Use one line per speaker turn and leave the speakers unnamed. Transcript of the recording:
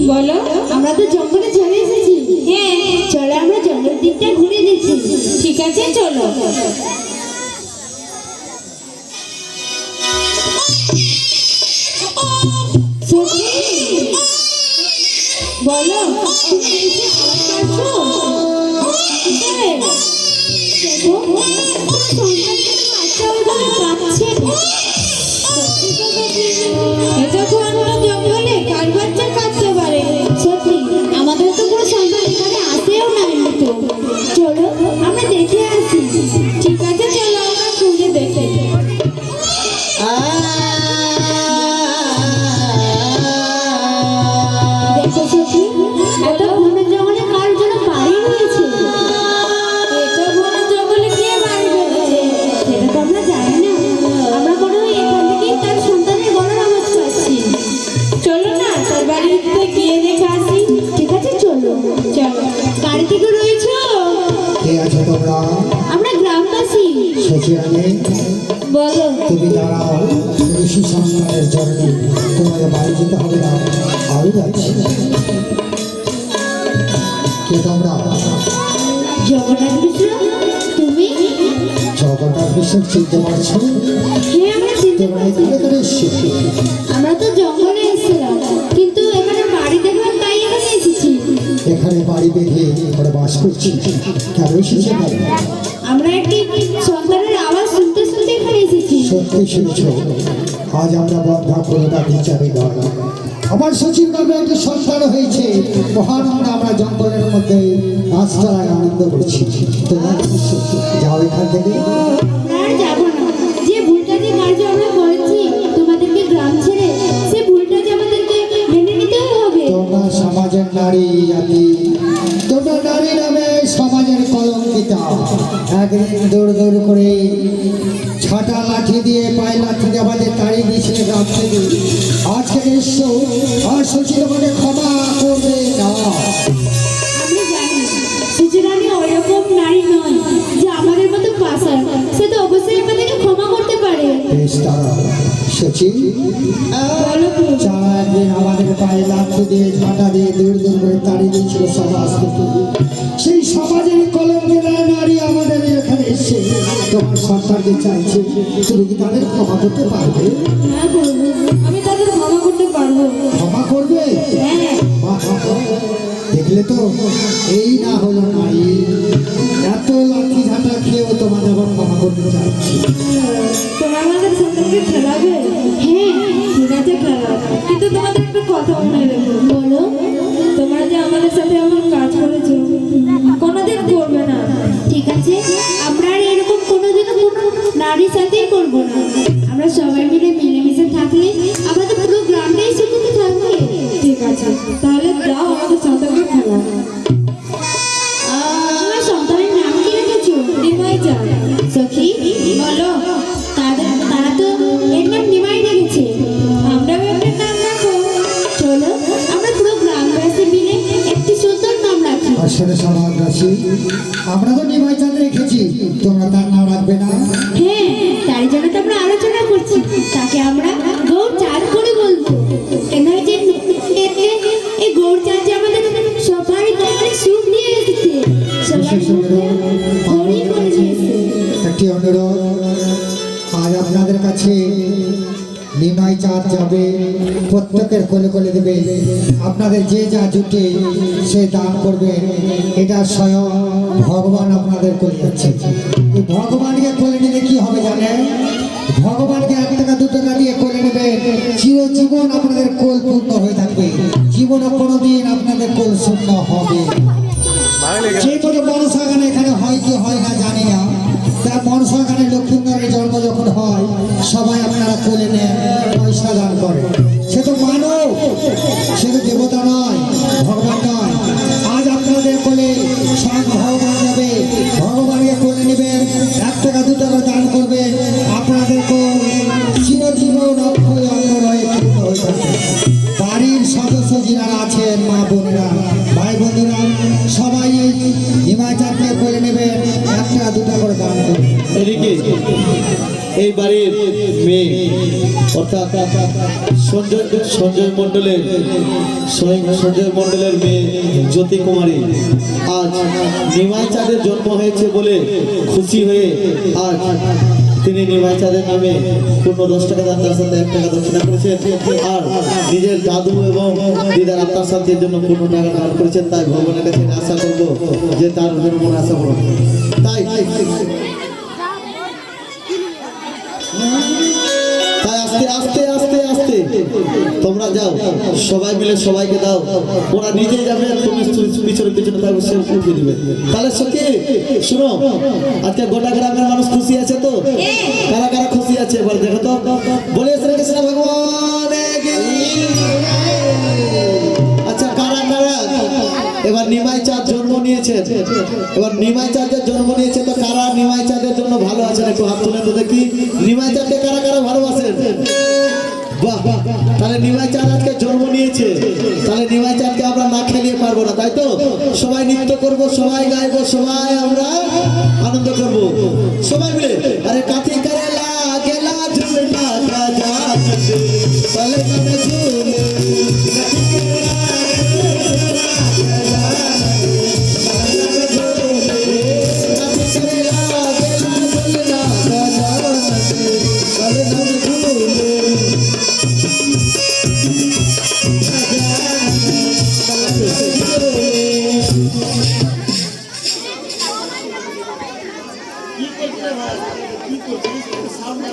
বলো, আমরা তো জঙ্গলে চলে এসেছি। হ্যাঁ, চলো আমরা জঙ্গল দিকটা ঘুরে দেখি। ঠিক আছে, চলো। বলো, জঙ্গলে কার বাচ্চা কাটতে পারে? সত্যি আমাদের তো কোনো সন্তান এখানে আসেও না। তো চলো আমরা দেখে আসি। ঠিক আছে, চলো আমরা খুঁজে দেখে। দেখো সত্যি এত ঘন জঙ্গলে কার জন্য বাড়ি রয়েছে? এত ঘন জঙ্গলে কে বাড়ি রয়েছে সেটা তো আমরা জানি না। আমরা মনে হয় এখান থেকেই তার সন্তানের গলার আওয়াজ পাচ্ছি। চলো না তার বাড়িতে গিয়ে দেখে আসি। ঠিক আছে, চলো। চলো, বাড়ি থেকে রয়েছো?
কে আছো তোমরা?
আমরা গ্রামবাসী।
সচিরানী,
বলো।
তুমি দাঁড়াও, তুমি সুসংস্কারের জন্য তোমাকে বাড়ি যেতে হবে না, আমি যাচ্ছি। কে তোমরা?
জগন্নাথ মিশ্র। তুমি?
জগন্নাথ মিশ্র চিনতে পারছো?
হ্যাঁ, আমরা চিনতে
তোমরা
পারছি।
এখানে করে এসছো?
আমরা তো জঙ্গলে এসেছিলাম, কিন্তু এখানে বাড়ি দেখলাম তাই এখানে এসেছি।
এখানে বাড়ি বেঁধে আমরা বাস করছি, কেন এসেছি?
আমরা একটি সন্তানের আওয়াজ শুনতে শুনতে এখানে এসেছি।
সত্যি শুনছ? আজ আমরা বন্ধা কোনোটা বিচারে নয়। আমার সচিব নামে একটি সন্তান হয়েছে। মহানন্দে আমরা জঙ্গলের মধ্যে রাস্তায় আনন্দ করছি। তোমার যাও এখান থেকে।
আর যাবো না। যে ভুলটা যে কার্য আমরা করেছি তোমাদেরকে গ্রাম ছেড়ে, সে ভুলটা যে আমাদেরকে মেনে নিতেই হবে।
তোমরা সমাজের নারী জাতি, তোমরা নারী নামে সমাজের কলঙ্কিতা। একদিন দৌড় দৌড় করে ছাটা লাঠি দিয়ে পায়ে লাঠি দিয়ে আমাদের তাড়িয়ে দিয়েছিলে গ্রাম থেকে। আজকে এসছো, আর সচিব আমাকে ক্ষমা করবে না।
আমি জানি সুচিরানী ওইরকম নারী নয় যে আমাদের মতো পাশার। সে তো অবশ্যই আমাদেরকে ক্ষমা করতে পারে।
বেশ, তারা সচিব
বলো তো।
যারা একদিন আমাদের পায়ে লাঠি দিয়ে ঝাঁটা দিয়ে দৌড় দৌড় করে তাড়িয়ে দিয়েছিল সমাজ থেকে, সেই সমাজের কলঙ্কিত নারী আমাদের এখানে এসে তোমার সন্তানকে চাইছে। তুমি কি তাদের ক্ষমা করতে পারবে?
হ্যাঁ করবো, আমি তাদের ক্ষমা করতে পারবো।
ক্ষমা করবে?
হ্যাঁ।
বাহ, দেখলে তো, এই না হলো নারী। এত লাঠি ঝাঁটা খেয়েও তোমাদের আবার ক্ষমা করতে চাইছি।
তোমরা আমাদের সন্তানকে খেলাবে? হ্যাঁ, ঠিক আছে, খেলাবে, কিন্তু তোমাদের একটা কথা মনে রেখো। বলো। তোমরা যে আমাদের সাথে এমন কাজ করেছো কোনোদিন করবে না। ঠিক আছে, আমরা আর এরকম কোনোদিনও কোনো নারীর সাথেই করবো না। আমরা সবাই মিলে মিলেমিশে থাকলে আমাদের পুরো গ্রামটাই সুখে থাকবে। ঠিক আছে, তাহলে যাও আমাদের সন্তানকে খেলা। তোমার সন্তানের নাম কি রেখেছো? নিমাই চা। সখী, বলো। তারা তো এর নাম নিমাই রেখেছে। আমরাও একটা নাম রাখো। চলো আমরা পুরো গ্রামবাসী মিলে একটি সুন্দর নাম রাখি।
আসলে সমাজবাসী, আমরা তো নিমাই চাঁদ রেখেছি, তোমরা তার নাম রাখবে না?
হ্যাঁ, তাই জন্য তো আমরা আলোচনা করছি। তাকে আমরা গৌরচাঁদ করে বলবো। কেন যে এই গৌরচাঁদ যে আমাদের সবারই অনেক সুখ দিয়ে এসেছে।
বিশেষ অনুরোধ,
হরি করে দিয়েছে।
একটি অনুরোধ, আজ আপনাদের কাছে কাছে নিমাই চাঁদ যাবে, প্রত্যেকের কোলে কোলে দেবে। আপনাদের যে যা জুটে সে দান করবে। এটা স্বয়ং ভগবান আপনাদের কোলে যাচ্ছে। এই ভগবানকে কোলে নিলে কি হবে জানেন? ভগবানকে 1 টাকা 2 টাকা দিয়ে কোলে নেবে, চিরজীবন আপনাদের কোল পূর্ণ হয়ে থাকবে। জীবনে কোনোদিন আপনাদের কোল শূন্য হবে। যে কোনো মনসা গান এখানে হয় কি হয় না জানি না। তা মনসা গানে লক্ষ্মীন্দরের জন্ম যখন হয় সবাই আপনারা কোলে নেন, পয়সা দান করে। সে তো মানব, সে তো দেবতা নয়, ভগবান নয়। আজ আপনাদের কোলে স্বয়ং ভগবান যাবে। ভগবানকে কোলে নেবেন, 1 টাকা 2 টাকা দান করবে। আপনাদের কোল চিরজীবন অক্ষয় অঙ্গ রয়ে পূর্ণ হয়ে থাকবে। বাড়ির সদস্য যারা আছেন, মা বোনেরা, ভাই বন্ধুরা, সবাই এই হিমাচাঁদকে করে নেবে, 1 টাকা 2 টাকা করে দান করবে।
এদিকে এই বাড়ির মেয়ে অর্থাৎ সঞ্জয় মণ্ডলের মেয়ে জ্যোতি কুমারী আজ নিমাই চাঁদের জন্ম হয়েছে বলে খুশি হয়ে আজ তিনি নিমাই চাঁদের নামে পূর্ণ 10 টাকা দান, তার সাথে 1 টাকা দক্ষিণা করেছেন। আর নিজের দাদু এবং দিদার আত্মার শান্তির জন্য পূর্ণ টাকা দান করেছেন। তাই ভগবানের কাছে আশা করব যে তার মনে আশা করব। তাই আস্তে আস্তে আস্তে আস্তে তোমরা যাও, সবাই মিলে সবাইকে দাও। ওরা নিজে যাবে, তুমি পিছনে পিছনে থাকবে, সে উঠিয়ে দিবে। তাহলে সত্যি শুনো, আজকে গোটা গ্রামের মানুষ খুশি আছে তো? কারা কারা খুশি আছে এবার দেখো তো, বলে শ্রীকৃষ্ণ ভগবান। আচ্ছা, কারা কারা এবার নিমাই চাঁদ জন্ম নিয়েছে? এবার নিমাই চাঁদের জন্ম নিয়েছে তো কারা নিমাই চাঁদের জন্য ভালো আছেন? একটু হাত তুলে তো দেখি। নিমাই চাঁদকে কারা কারা ভালোবাসেন? বাহ, তাহলে নিমাই চাঁদ আজকে জন্ম নিয়েছে। তাহলে নিমাই চাঁদকে আমরা না খেলিয়ে পারবো না, তাই তো? সবাই নৃত্য করব, সবাই গাইবো, সবাই আমরা আনন্দ করব সবাই মিলে। আরে কাঠি করেলা গেলা ঝুলনা রাজা তাহলে কানে ঝুলে কি করছিস? সাউন্ড